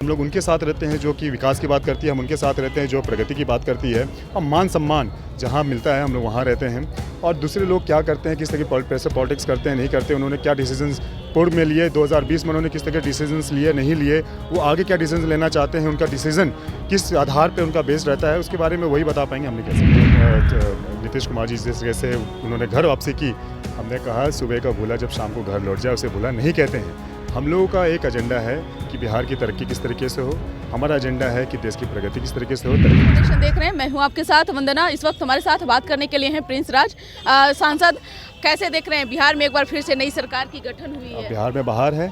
हम लोग उनके साथ रहते हैं जो कि विकास की बात करती है, हम उनके साथ रहते हैं जो प्रगति की बात करती है। हम मान सम्मान जहां मिलता है हम लोग वहां रहते हैं। और दूसरे लोग क्या करते हैं, किस तरह की पैसे पॉलिटिक्स करते हैं, नहीं करते, उन्होंने क्या डिसीजंस पूर्व में लिए, 2020 में उन्होंने किस तरह के डिसीजंस लिए, नहीं लिए, वो आगे क्या डिसीजन लेना चाहते हैं, उनका डिसीजन किस आधार पर उनका बेस्ड रहता है, उसके बारे में वही बता पाएंगे। हमने कैसे नीतीश कुमार जी जिस तरह से उन्होंने घर वापसी की, हमने कहा सुबह का भूला जब शाम को घर लौट जाए उसे भूला नहीं कहते हैं। हम लोगों का एक एजेंडा है कि बिहार की तरक्की किस तरीके से हो, हमारा एजेंडा है कि देश की प्रगति किस तरीके से हो। इलेक्शन देख रहे हैं, मैं हूं आपके साथ वंदना। इस वक्त हमारे साथ बात करने के लिए हैं प्रिंस राज। सांसद, कैसे देख रहे हैं बिहार में एक बार फिर से नई सरकार की गठन हुई है? बिहार में बाहर है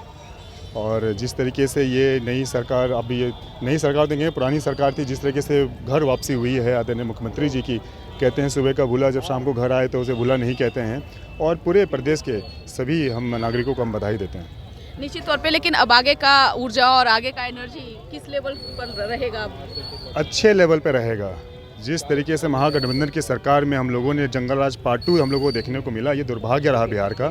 और जिस तरीके से ये नई सरकार, अब ये नई सरकार देंगे, पुरानी सरकार थी, जिस तरीके से घर वापसी हुई है आदरणीय मुख्यमंत्री जी की, कहते हैं सुबह का भूला जब शाम को घर आए तो उसे भूला नहीं कहते हैं। और पूरे प्रदेश के सभी हम नागरिकों को हम बधाई देते हैं। निश्चित तौर पे, लेकिन अब आगे का ऊर्जा और आगे का एनर्जी किस लेवल पर रहेगा? अच्छे लेवल पर रहेगा। जिस तरीके से महागठबंधन की सरकार में हम लोगों ने जंगल राज पार्ट 2 हम लोगों को देखने को मिला, ये दुर्भाग्य रहा बिहार का।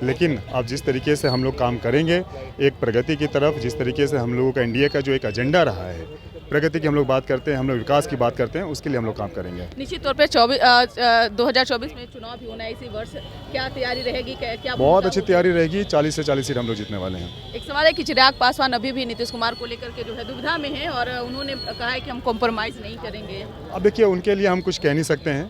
लेकिन अब जिस तरीके से हम लोग काम करेंगे एक प्रगति की तरफ, जिस तरीके से हम लोगों का एनडीए का जो एक एजेंडा रहा है, प्रगति की हम लोग बात करते हैं, हम लोग विकास की बात करते हैं, उसके लिए हम लोग काम करेंगे। निश्चित तौर पे 2024 में चुनाव भी होना है इसी वर्ष, क्या तैयारी रहेगी? क्या बहुत अच्छी तैयारी रहेगी, 40 से 40 सीट हम लोग जीतने वाले हैं। एक सवाल है कि चिराग पासवान अभी भी नीतीश कुमार को लेकर के जो है दुविधा में है और उन्होंने कहा है कि हम कॉम्प्रोमाइज़ नहीं करेंगे। अब देखिए, उनके लिए हम कुछ कह नहीं सकते हैं।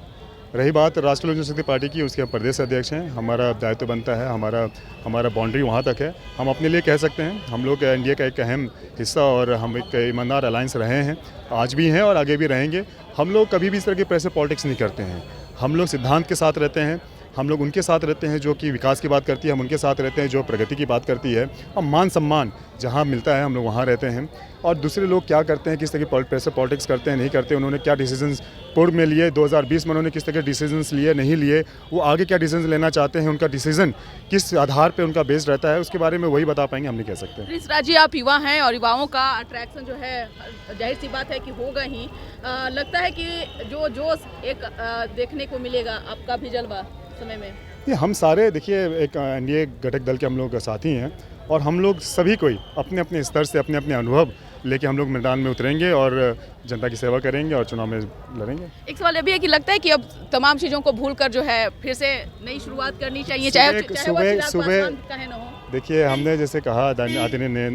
रही बात राष्ट्रीय लोक जनशक्ति पार्टी की, उसके प्रदेश अध्यक्ष हैं, हमारा दायित्व बनता है, हमारा बाउंड्री वहाँ तक है। हम अपने लिए कह सकते हैं, हम लोग एनडीए का एक अहम हिस्सा और हम एक ईमानदार अलायंस रहे हैं, आज भी हैं और आगे भी रहेंगे। हम लोग कभी भी इस तरह के पैसे पॉलिटिक्स नहीं करते हैं। हम लोग सिद्धांत के साथ रहते हैं, हम लोग उनके साथ रहते हैं जो कि विकास की बात करती है, हम उनके साथ रहते हैं जो प्रगति की बात करती है। हम मान सम्मान जहां मिलता है हम लोग वहां रहते हैं। और दूसरे लोग क्या करते हैं, किस तरह की पैसे पॉलिटिक्स करते हैं, नहीं करते, उन्होंने क्या डिसीजंस पूर्व में लिए, 2020 में उन्होंने किस तरह के डिसीजंस लिए, नहीं लिए, वो आगे क्या डिसीजन लेना चाहते हैं, उनका डिसीजन किस आधार पर उनका बेस्ड रहता है, उसके बारे में वही बता पाएंगे। हम नहीं कह सकते। प्रिंस राज जी, आप युवा हैं और युवाओं का अट्रैक्शन जो है जाहिर सी बात है कि होगा ही। लगता है कि जो जोश एक देखने को मिलेगा आपका भी जलवा समय में। ये हम सारे देखिए एक एनडीए घटक दल के हम लोग साथी हैं और हम लोग सभी कोई अपने अपने स्तर से अपने अपने अनुभव लेके हम लोग मैदान में उतरेंगे और जनता की सेवा करेंगे और चुनाव में लड़ेंगे। एक सवाल ये भी है कि लगता है कि अब तमाम चीज़ों को भूलकर जो है फिर से नई शुरुआत करनी चाहिए, चाहे सुबह कहे न हो। देखिए, हमने जैसे कहा आदरणीय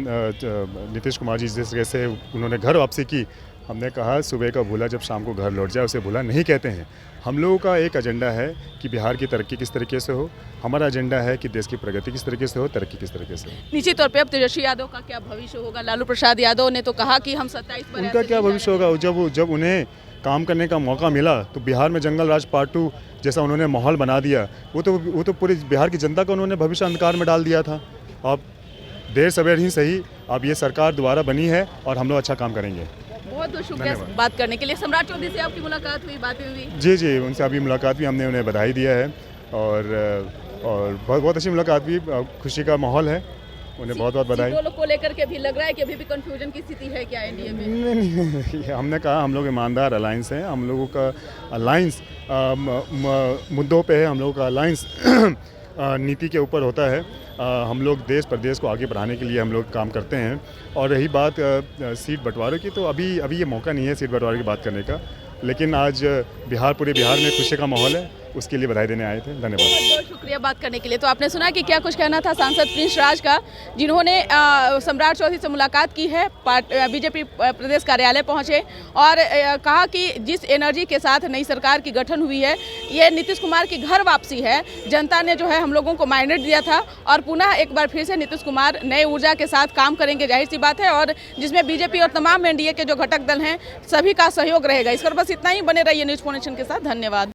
नीतीश कुमार जी जिस तरह से उन्होंने घर वापसी की, हमने कहा सुबह का भूला जब शाम को घर लौट जाए उसे भूला नहीं कहते हैं। हम लोगों का एक एजेंडा है कि बिहार की तरक्की किस तरीके से हो, हमारा एजेंडा है कि देश की प्रगति किस तरीके से हो, तरक्की किस तरीके से हो। निश्चित तौर पे अब तेजस्वी यादव का क्या भविष्य होगा? लालू प्रसाद यादव ने तो कहा कि हम 27 पर, उनका क्या भविष्य होगा? जब उन्हें काम करने का मौका मिला तो बिहार में जंगल राज पार्ट 2 जैसा उन्होंने माहौल बना दिया, वो तो पूरी बिहार की जनता को उन्होंने भविष्य अंधकार में डाल दिया था। अब देर सवेर ही सही, अब ये सरकार दोबारा बनी है और हम लोग अच्छा काम करेंगे। बहुत बहुत शुक्रिया बात करने के लिए। सम्राट चौधरी से आपकी मुलाकात हुई, बातें हुई? जी, उनसे अभी मुलाकात हुई, हमने उन्हें बधाई दिया है और बहुत अच्छी मुलाकात हुई, खुशी का माहौल है, उन्हें बहुत बहुत बधाई। लोग को लेकर के भी लग रहा है कि अभी भी कंफ्यूजन की स्थिति है क्या एनडीए में? नहीं, हमने कहा हम लोग ईमानदार अलायंस हैं, हम लोगों का अलायंस मुद्दों पे है, हम लोगों का अलायंस नीति के ऊपर होता है। हम लोग देश प्रदेश को आगे बढ़ाने के लिए हम लोग काम करते हैं। और रही बात सीट बंटवारे की, तो अभी ये मौका नहीं है सीट बंटवारे की बात करने का, लेकिन आज पूरे बिहार में खुशी का माहौल है, उसके लिए बधाई देने आए थे। धन्यवाद। बहुत शुक्रिया बात करने के लिए। तो आपने सुना कि क्या कुछ कहना था सांसद प्रिंस राज का, जिन्होंने सम्राट चौधरी से मुलाकात की है, बीजेपी प्रदेश कार्यालय पहुंचे और कहा कि जिस एनर्जी के साथ नई सरकार की गठन हुई है, ये नीतीश कुमार की घर वापसी है। जनता ने जो है हम लोगों को मैंडेट दिया था और पुनः एक बार फिर से नीतीश कुमार नए ऊर्जा के साथ काम करेंगे, जाहिर सी बात है, और जिसमें बीजेपी और तमाम एनडीए के जो घटक दल हैं सभी का सहयोग रहेगा। इस पर बस इतना ही। बने रहिए न्यूज़ 4 नेशन के साथ। धन्यवाद।